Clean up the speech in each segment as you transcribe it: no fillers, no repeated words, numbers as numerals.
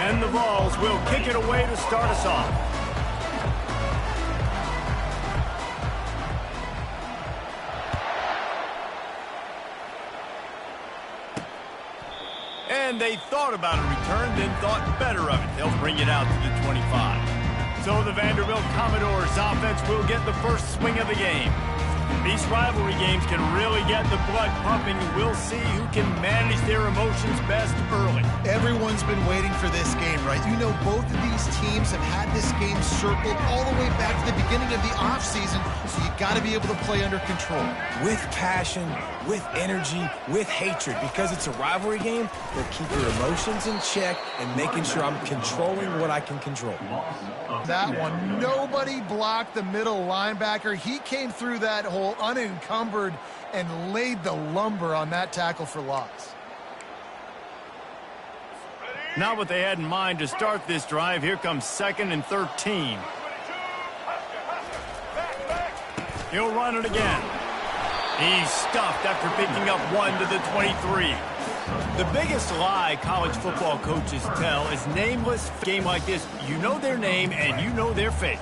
And the Vols will kick it away to start us off. And they thought about a return, then thought better of it. They'll bring it out to the 25. So the Vanderbilt Commodores offense will get the first swing of the game. These rivalry games can really get the blood pumping, and we'll see who can manage their emotions best early. Everyone's been waiting for this game, right? You know, both of these teams have had this game circled all the way back to the beginning of the offseason, so you got to be able to play under control. With passion, with energy, with hatred, because it's a rivalry game, they'll keep your emotions in check and making sure I'm controlling what I can control. That one, nobody blocked the middle linebacker. He came through that hole unencumbered and laid the lumber on that tackle for loss. Not what they had in mind to start this drive. Here comes 2nd and 13. He'll run it again. He's stuffed after picking up 1 to the 23. The biggest lie college football coaches tell is nameless. Game like this, you know their name and you know their face.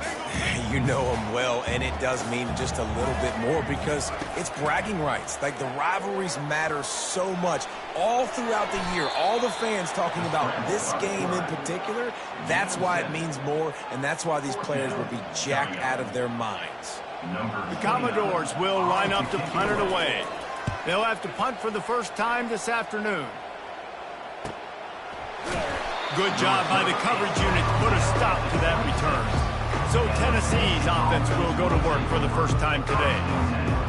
You know them well, and it does mean just a little bit more because it's bragging rights. Like, the rivalries matter so much all throughout the year. All the fans talking about this game in particular, that's why it means more, and that's why these players will be jacked out of their minds. The Commodores will line up to punt it away. They'll have to punt for the first time this afternoon. Good job by the coverage unit to put a stop to that return. So Tennessee's offense will go to work for the first time today.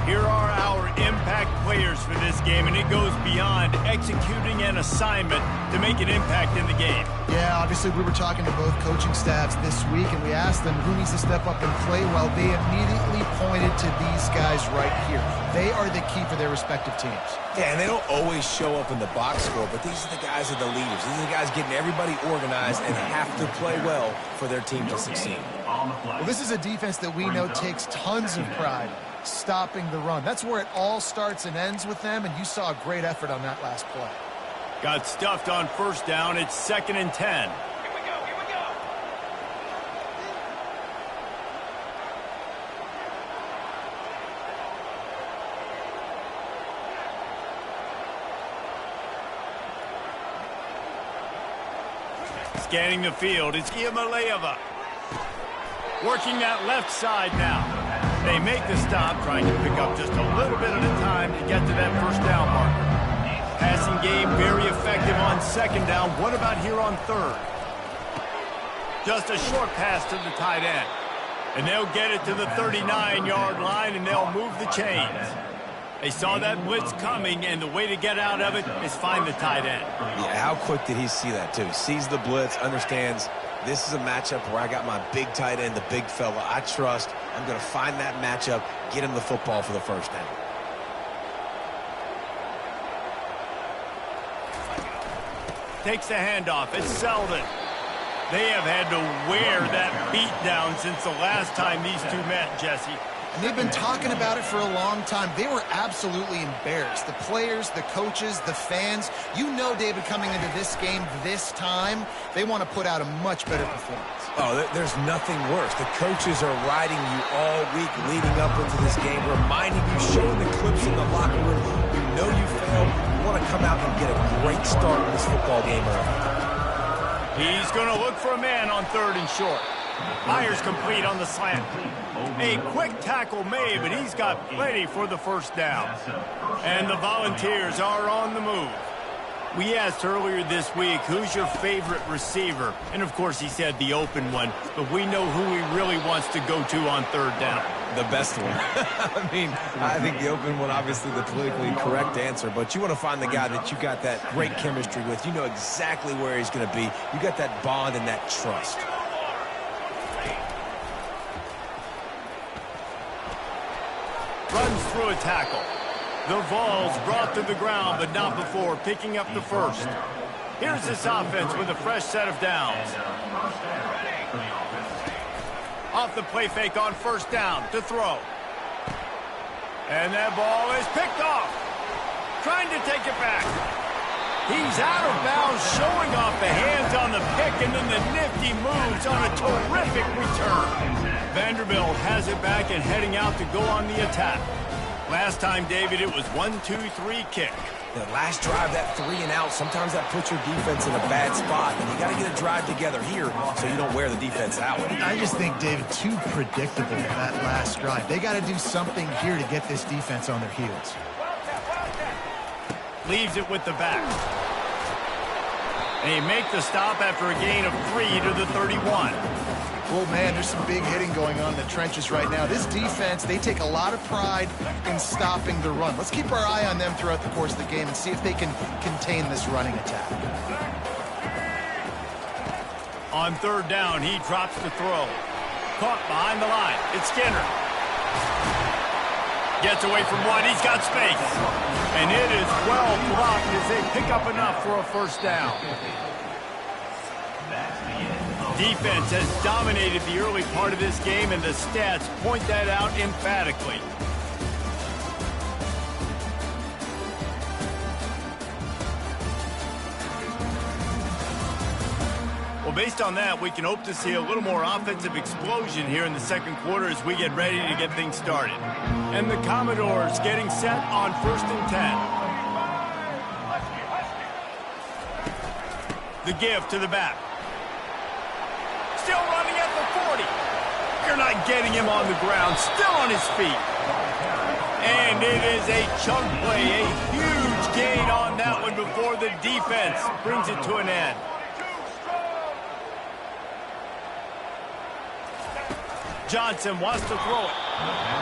Here are our impact players for this game, and it goes beyond executing an assignment to make an impact in the game. Yeah, obviously we were talking to both coaching staffs this week, and we asked them who needs to step up and play well. They immediately pointed to these guys right here. They are the key for their respective teams. Yeah, and they don't always show up in the box score, but these are the guys that are the leaders. These are the guys getting everybody organized and have to play well for their team to succeed. Well, this is a defense that we know takes tons of pride stopping the run. That's where it all starts and ends with them, and you saw a great effort on that last play. Got stuffed on first down. It's 2nd and 10. Here we go. Scanning the field, it's Iamaleava. Working that left side now. They make the stop, trying to pick up just a little bit at a time to get to that first down marker. Passing game very effective on 2nd down. What about here on 3rd? Just a short pass to the tight end. And they'll get it to the 39-yard line, and they'll move the chains. They saw that blitz coming, and the way to get out of it is find the tight end. Yeah, how quick did he see that, too? Sees the blitz, understands this is a matchup where I got my big tight end, the big fella I trust. I'm going to find that matchup, get him the football for the first down. Takes the handoff. It's Selden. They have had to wear that beat down since the last time these two met, Jesse. And they've been talking about it for a long time. They were absolutely embarrassed. The players, the coaches, the fans. You know, David, coming into this game this time, they want to put out a much better performance. Oh, there's nothing worse. The coaches are riding you all week leading up into this game, reminding you, showing the clips in the locker room. You know you failed. You want to come out and get a great start in this football game early. He's going to look for a man on 3rd and short. Fires complete on the slant. A quick tackle made, but he's got plenty for the first down. And the Volunteers are on the move. We asked earlier this week, who's your favorite receiver? And, of course, he said the open one. But we know who he really wants to go to on 3rd down. The best one. I mean, I think the open one, obviously the politically correct answer. But you want to find the guy that you got that great chemistry with. You know exactly where he's going to be. You got that bond and that trust. Runs through a tackle. The Vols brought to the ground, but not before picking up the first. Here's this offense with a fresh set of downs. Off the play fake on 1st down to throw. And that ball is picked off. Trying to take it back. He's out of bounds, showing off the hands on the pick, and then the nifty moves on a terrific return. Vanderbilt has it back and heading out to go on the attack. Last time, David, it was 1-2-3 kick. The last drive, that 3 and out, sometimes that puts your defense in a bad spot. And you got to get a drive together here so you don't wear the defense out. I just think, David, too predictable that last drive. They got to do something here to get this defense on their heels. Leaves it with the back. And he makes the stop after a gain of 3 to the 31. Well, man, there's some big hitting going on in the trenches right now. This defense, they take a lot of pride in stopping the run. Let's keep our eye on them throughout the course of the game and see if they can contain this running attack. On third down, he drops to throw. Caught behind the line. It's Skinner. Gets away from one. He's got space. And it is well blocked as they pick up enough for a first down. Defense has dominated the early part of this game, and the stats point that out emphatically. Well, based on that, we can hope to see a little more offensive explosion here in the second quarter as we get ready to get things started. And the Commodores getting set on 1st and 10. The give to the back. Still running at the 40. You're not getting him on the ground. Still on his feet. And it is a chunk play. A huge gain on that one before the defense brings it to an end. Johnson wants to throw it.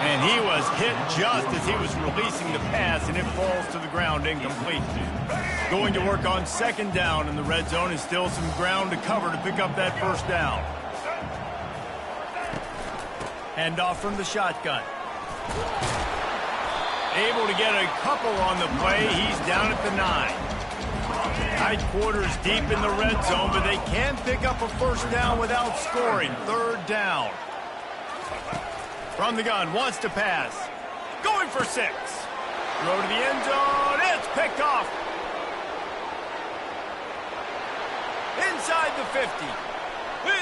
And he was hit just as he was releasing the pass, and it falls to the ground incomplete. Going to work on 2nd down in the red zone, and still some ground to cover to pick up that first down. Handoff from the shotgun. Able to get a couple on the play. He's down at the 9. Tight quarters deep in the red zone, but they can pick up a first down without scoring. 3rd down. From the gun, wants to pass. Going for 6. Throw to the end zone. It's picked off. Inside the 50.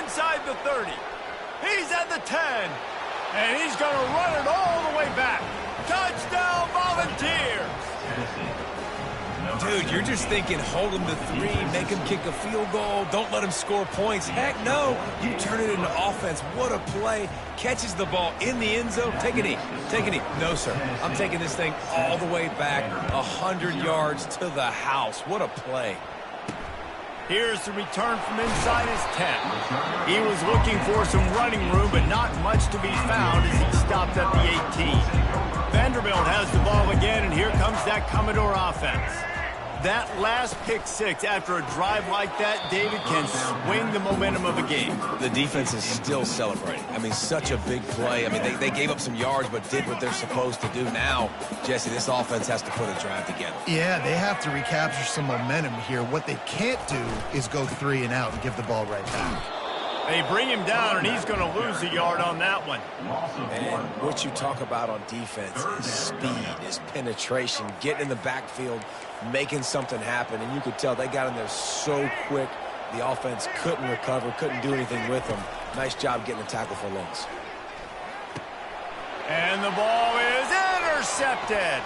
Inside the 30. He's at the 10. And he's going to run it all the way back. Touchdown, Volunteers. Dude, you're just thinking, hold him to 3, make him kick a field goal, don't let him score points. Heck no, you turn it into offense. What a play. Catches the ball in the end zone. Take a knee. Take a knee. No, sir. I'm taking this thing all the way back 100 yards to the house. What a play. Here's the return from inside his 10. He was looking for some running room, but not much to be found as he stopped at the 18. Vanderbilt has the ball again, and here comes that Commodore offense. That last pick 6 after a drive like that, David, can swing the momentum of a game. The defense is still celebrating. I mean, such a big play. I mean, they gave up some yards but did what they're supposed to do. Now, Jesse, this offense has to put a drive together. Yeah, they have to recapture some momentum here. What they can't do is go 3 and out and give the ball right back. They bring him down, and he's going to lose a yard on that one. And what you talk about on defense is speed, is penetration, getting in the backfield, making something happen. And you could tell they got in there so quick, the offense couldn't recover, couldn't do anything with them. Nice job getting a tackle for loss. And the ball is intercepted.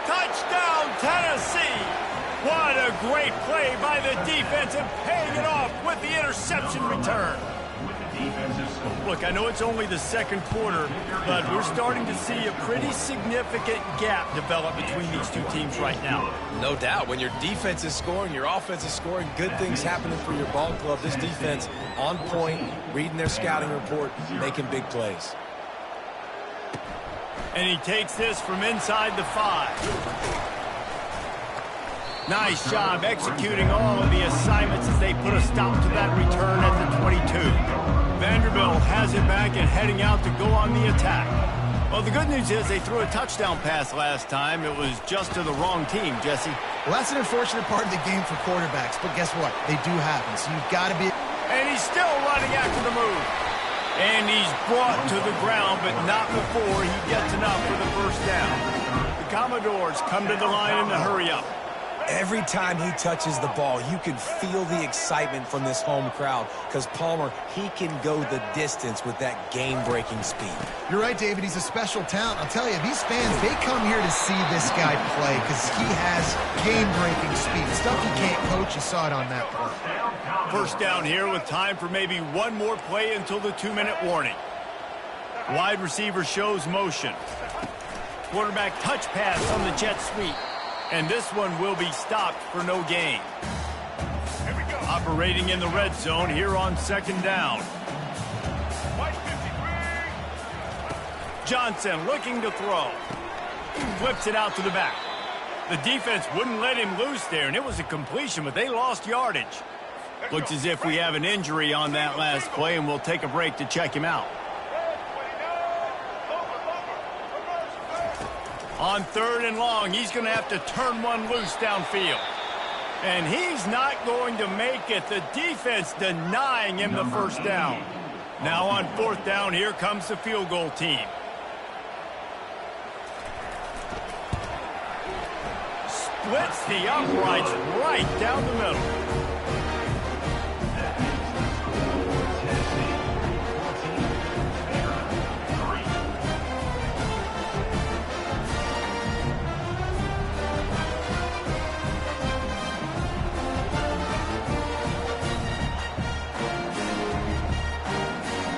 Touchdown, Tennessee. What a great play by the defense and paying it off with the interception return. Look, I know it's only the second quarter, but we're starting to see a pretty significant gap develop between these two teams right now. No doubt. When your defense is scoring, your offense is scoring, good things happening for your ball club. This defense on point, reading their scouting report, making big plays. And he takes this from inside the 5. Nice job executing all of the assignments as they put a stop to that return at the 22. Vanderbilt has it back and heading out to go on the attack. Well, the good news is they threw a touchdown pass last time. It was just to the wrong team, Jesse. Well, that's an unfortunate part of the game for quarterbacks, but guess what? They do happen, so you've got to be... And he's still running after the move. And he's brought to the ground, but not before he gets enough for the first down. The Commodores come to the line in the hurry-up. Every time he touches the ball, you can feel the excitement from this home crowd because Palmer, he can go the distance with that game-breaking speed. You're right, David. He's a special talent. I'll tell you, these fans, they come here to see this guy play because he has game-breaking speed. Stuff you can't coach. You saw it on that play. First down here with time for maybe one more play until the 2-minute warning. Wide receiver shows motion. Quarterback touch pass on the jet sweep. And this one will be stopped for no gain. Operating in the red zone here on 2nd down. Johnson looking to throw. Flips it out to the back. The defense wouldn't let him loose there, and it was a completion, but they lost yardage. Looks as if we have an injury on that last play, and we'll take a break to check him out. On 3rd and long, he's going to have to turn one loose downfield. And he's not going to make it. The defense denying him the first down. Now on 4th down, here comes the field goal team. Splits the uprights right down the middle.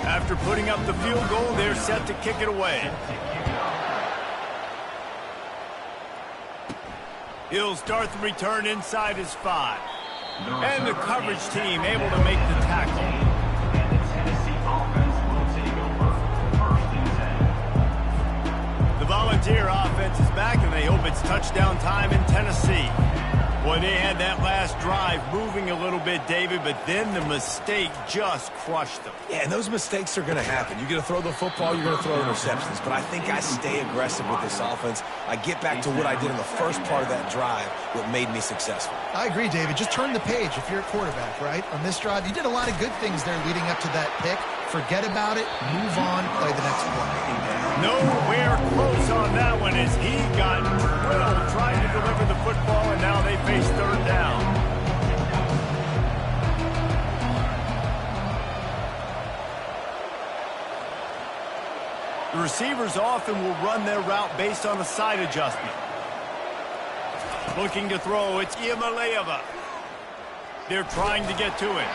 After putting up the field goal, they're set to kick it away. He'll start the return inside his 5. And the coverage team able to make the tackle. The Volunteer offense is back, and they hope it's touchdown time in Tennessee. Boy, they had that last drive moving a little bit, David, but then the mistake just crushed them. Yeah, and those mistakes are going to happen. You're going to throw the football, you're going to throw interceptions. But I think I stay aggressive with this offense. I get back to what I did in the first part of that drive, what made me successful. I agree, David. Just turn the page if you're a quarterback, right? On this drive, you did a lot of good things there leading up to that pick. Forget about it, move on, play the next play. Nowhere close on that one as he got drilled trying to deliver the football, and now they face 3rd down. The receivers often will run their route based on a side adjustment. Looking to throw, it's Iamaleava. They're trying to get to it.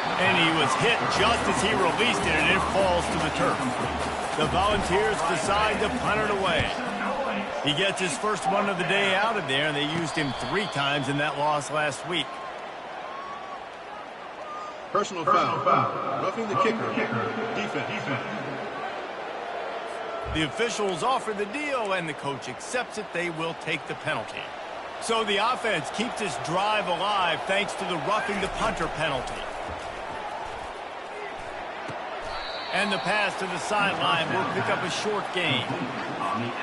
And he was hit just as he released it, and it falls to the turf. The Volunteers decide to punt it away. He gets his first one of the day out of there, and they used him 3 times in that loss last week. Personal foul. Roughing the kicker. Defense. The officials offer the deal, and the coach accepts it. They will take the penalty. So the offense keeps this drive alive thanks to the roughing the punter penalty. And the pass to the sideline will pick up a short gain.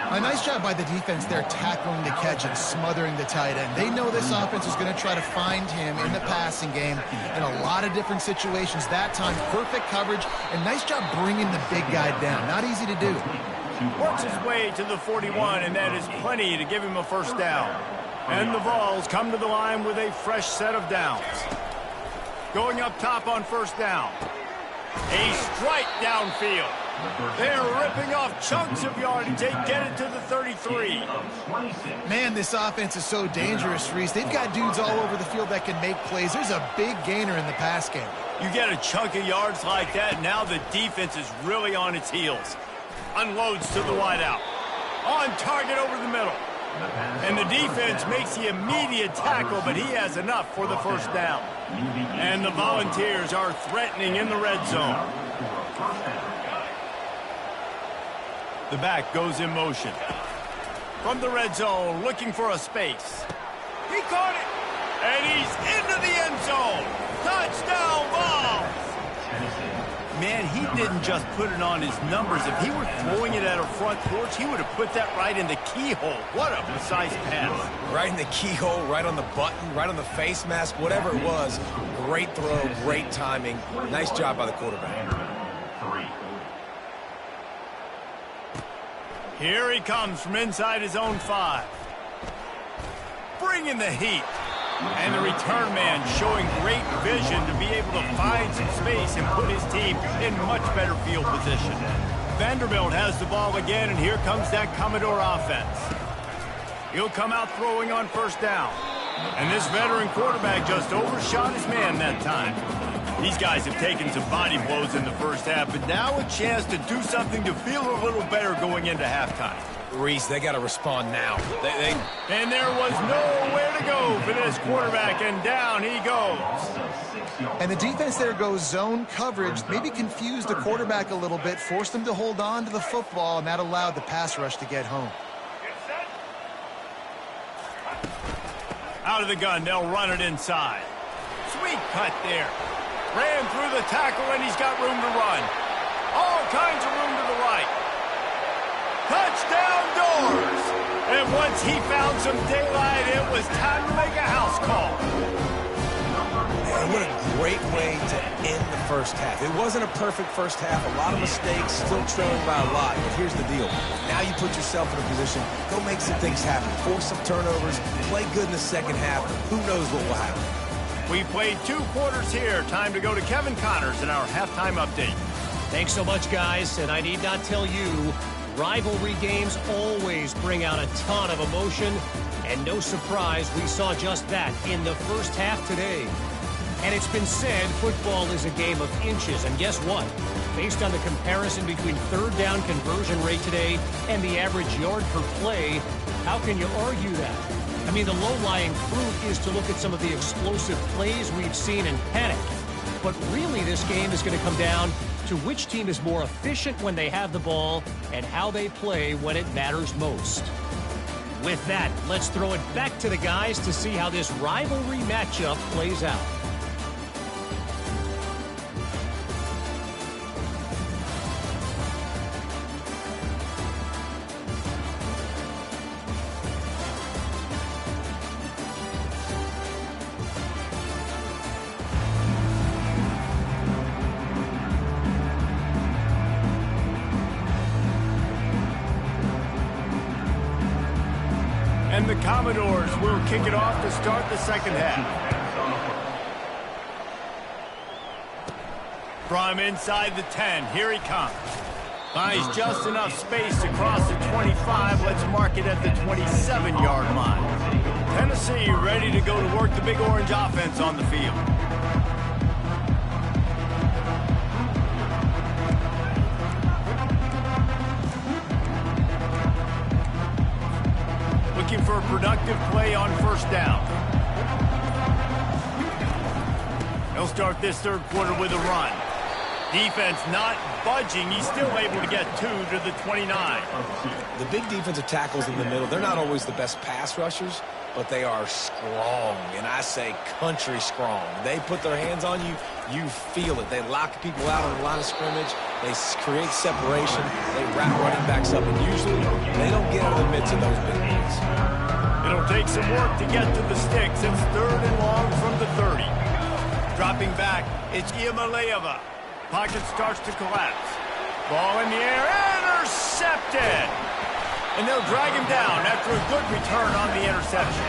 A nice job by the defense there tackling the catch and smothering the tight end. They know this offense is going to try to find him in the passing game in a lot of different situations. That time, perfect coverage, and nice job bringing the big guy down. Not easy to do. Works his way to the 41, and that is plenty to give him a first down. And the Vols come to the line with a fresh set of downs. Going up top on 1st down. A strike downfield. They're ripping off chunks of yardage. They get it to the 33. Man, this offense is so dangerous, Reese. They've got dudes all over the field that can make plays. There's a big gainer in the pass game. You get a chunk of yards like that, now the defense is really on its heels. Unloads to the wideout. On target over the middle. And the defense makes the immediate tackle, but he has enough for the first down. And the Volunteers are threatening in the red zone. The back goes in motion. From the red zone, looking for a space. He caught it, and he's into the end zone. Touchdown, Vols! Man, he didn't just put it on his numbers. If he were throwing it at a front porch, he would have put that right in the keyhole. What a precise pass. Right in the keyhole, right on the button, right on the face mask, whatever it was. Great throw, great timing. Nice job by the quarterback. Here he comes from inside his own 5. Free bringing the heat. And the return man showing great vision to be able to find some space and put his team in much better field position. Vanderbilt has the ball again, and here comes that Commodore offense. He'll come out throwing on first down. And this veteran quarterback just overshot his man that time. These guys have taken some body blows in the first half, but now a chance to do something to feel a little better going into halftime. Reese, they got to respond now. And there was nowhere to go for this quarterback, and down he goes. And the defense there goes zone coverage, maybe confused the quarterback a little bit, forced him to hold on to the football, and that allowed the pass rush to get home. Out of the gun, they'll run it inside. Sweet cut there. Ran through the tackle, and he's got room to run. All kinds of room to the right. Touchdown doors! And once he found some daylight, it was time to make a house call. Man, what a great way to end the first half. It wasn't a perfect first half. A lot of mistakes, still trailing by a lot. But here's the deal. Now you put yourself in a position, go make some things happen. Force some turnovers, play good in the second half. Who knows what will happen? We played 2 quarters here. Time to go to Kevin Connors in our halftime update. Thanks so much, guys. And I need not tell you, rivalry games always bring out a ton of emotion. And no surprise, we saw just that in the first half today. And it's been said football is a game of inches. And guess what? Based on the comparison between third down conversion rate today and the average yard per play, how can you argue that? I mean, the low-lying fruit is to look at some of the explosive plays we've seen and panic. But really, this game is going to come down to which team is more efficient when they have the ball and how they play when it matters most. With that, let's throw it back to the guys to see how this rivalry matchup plays out. And the Commodores will kick it off to start the second half. From inside the 10, here he comes. Finds just enough space to cross the 25. Let's mark it at the 27-yard line. Tennessee ready to go to work the Big Orange offense on the field. Looking for a productive play on first down. He'll start this third quarter with a run. Defense not budging. He's still able to get 2 to the 29. The big defensive tackles in the middle, they're not always the best pass rushers, but they are strong, and I say country strong. They put their hands on you, you feel it. They lock people out on the line of scrimmage. They create separation. They wrap running backs up, and usually they don't get out of the midst of those big ones. It'll take some work to get to the sticks. It's third and long from the 30. Dropping back, it's Iamaleava. Pocket starts to collapse. Ball in the air, intercepted! And they'll drag him down after a good return on the interception.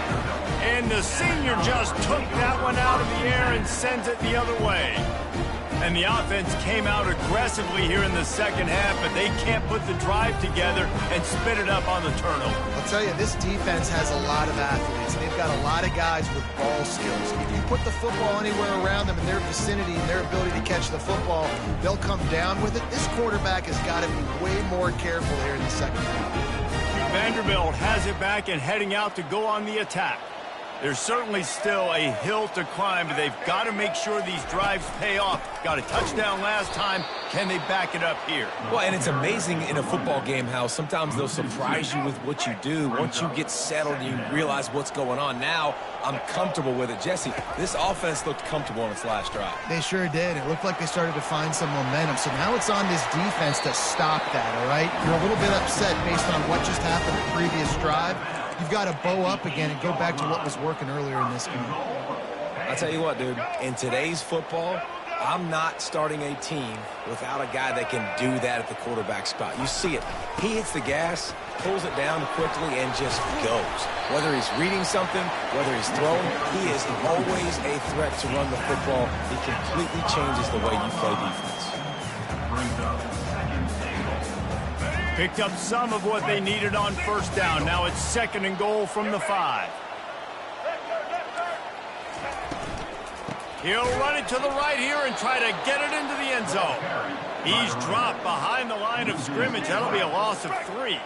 And the senior just took that one out of the air and sends it the other way. And the offense came out aggressively here in the second half, but they can't put the drive together and spit it up on the turnover. I'll tell you, this defense has a lot of athletes. They've got a lot of guys with ball skills. If you put the football anywhere around them in their vicinity and their ability to catch the football, they'll come down with it. This quarterback has got to be way more careful here in the second half. Vanderbilt has it back and heading out to go on the attack. There's certainly still a hill to climb, but they've got to make sure these drives pay off. Got a touchdown last time. Can they back it up here? Well, and it's amazing in a football game how sometimes they'll surprise you with what you do. Once you get settled and you realize what's going on, now I'm comfortable with it. Jesse, this offense looked comfortable on its last drive. They sure did. It looked like they started to find some momentum. So now it's on this defense to stop that, all right? You're a little bit upset based on what just happened the previous drive. You've got to bow up again and go back to what was working earlier in this game. I'll tell you what, dude. In today's football, I'm not starting a team without a guy that can do that at the quarterback spot. You see it. He hits the gas, pulls it down quickly and just goes. Whether he's reading something, whether he's throwing, he is always a threat to run the football. He completely changes the way you play defense. Picked up some of what they needed on first down. Now it's 2nd and goal from the 5. He'll run it to the right here and try to get it into the end zone. He's dropped behind the line of scrimmage. That'll be a loss of 3.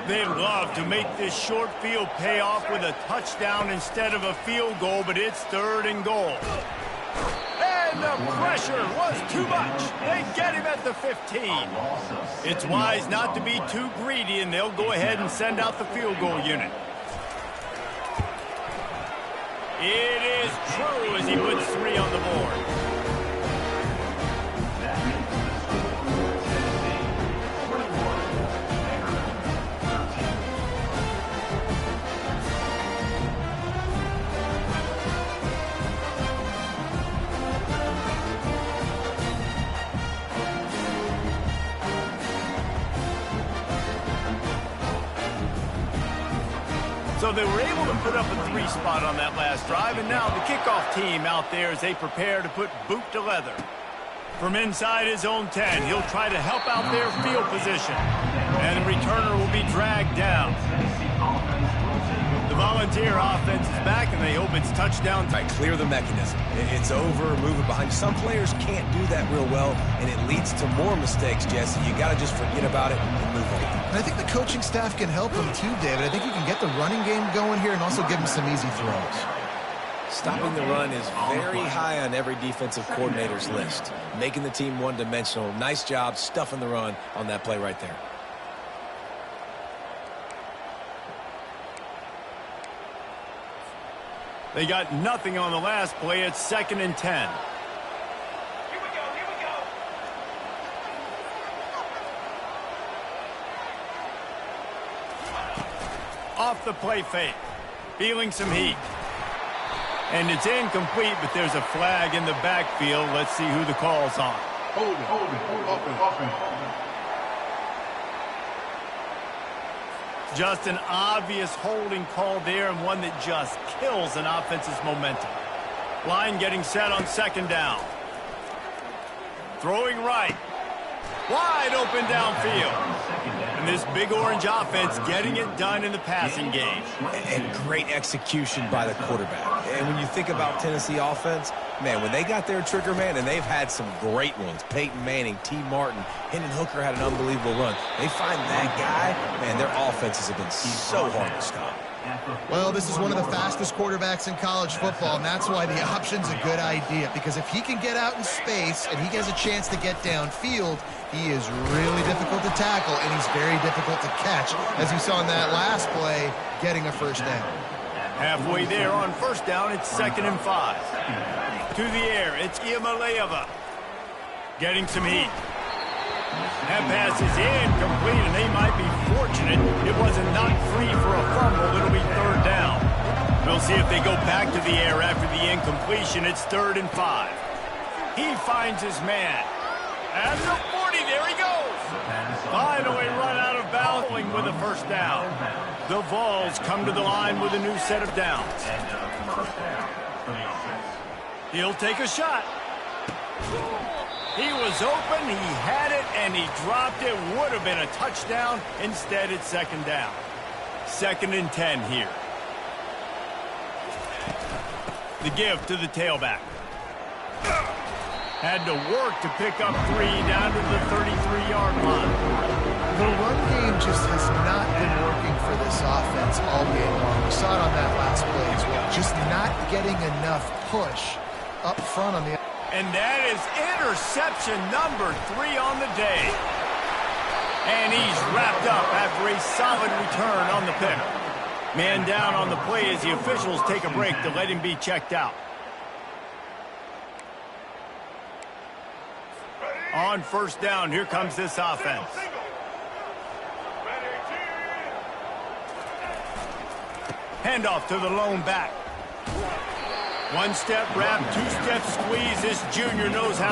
They'd love to make this short field pay off with a touchdown instead of a field goal, but it's 3rd and goal. And the pressure was too much. They get him at the 15. It's wise not to be too greedy, and they'll go ahead and send out the field goal unit. It is true as he puts 3 on the board. So they were able to put up a 3 spot on that last drive, and now the kickoff team out there as they prepare to put boot to leather. From inside his own 10, he'll try to help out their field position, and the returner will be dragged down. The Volunteer offense is back, and they hope it's touchdown. Right, clear the mechanism. It's over, move it behind. Some players can't do that real well, and it leads to more mistakes, Jesse. You got to just forget about it and move on. And I think the coaching staff can help him too, David. I think you can get the running game going here and also give him some easy throws. Stopping the run is very high on every defensive coordinator's list. Making the team one-dimensional. Nice job stuffing the run on that play right there. They got nothing on the last play. It's 2nd and 10. Off the play fake. Feeling some heat. And it's incomplete, but there's a flag in the backfield. Let's see who the call's on. Hold it. Just an obvious holding call there, and one that just kills an offense's momentum. Line getting set on 2nd down. Throwing right. Wide open downfield. And this big orange offense getting it done in the passing game. And great execution by the quarterback. And when you think about Tennessee offense, man, when they got their trigger man, and they've had some great ones, Peyton Manning, T. Martin, Hendon Hooker had an unbelievable run. They find that guy, man, their offenses have been so hard to stop. Well, this is one of the fastest quarterbacks in college football, and that's why the option's a good idea, because if he can get out in space and he has a chance to get downfield, he is really difficult to tackle, and he's very difficult to catch, as you saw in that last play, getting a first down. Halfway there on first down, it's 2nd and 5. To the air, it's Iamaleava. Getting some heat. That pass is incomplete, and they might be fortunate it wasn't knocked free for a fumble. It'll be 3rd down. We'll see if they go back to the air after the incompletion. It's 3rd and 5. He finds his man. At the 40, there he goes. Finally run out of bounds with a first down. The Vols come to the line with a new set of downs. He'll take a shot. He was open, he had it, and he dropped it. Would have been a touchdown. Instead, it's 2nd down. 2nd and 10 here. The give to the tailback. Had to work to pick up 3 down to the 33-yard line. The run game just has not been working for this offense all game long. We saw it on that last play as well. Just not getting enough push up front on the... And that is interception number 3 on the day. And he's wrapped up after a solid return on the pick. Man down on the play as the officials take a break to let him be checked out. On first down, here comes this offense. Handoff to the lone back. One step wrap, 2-step squeeze. This junior knows how.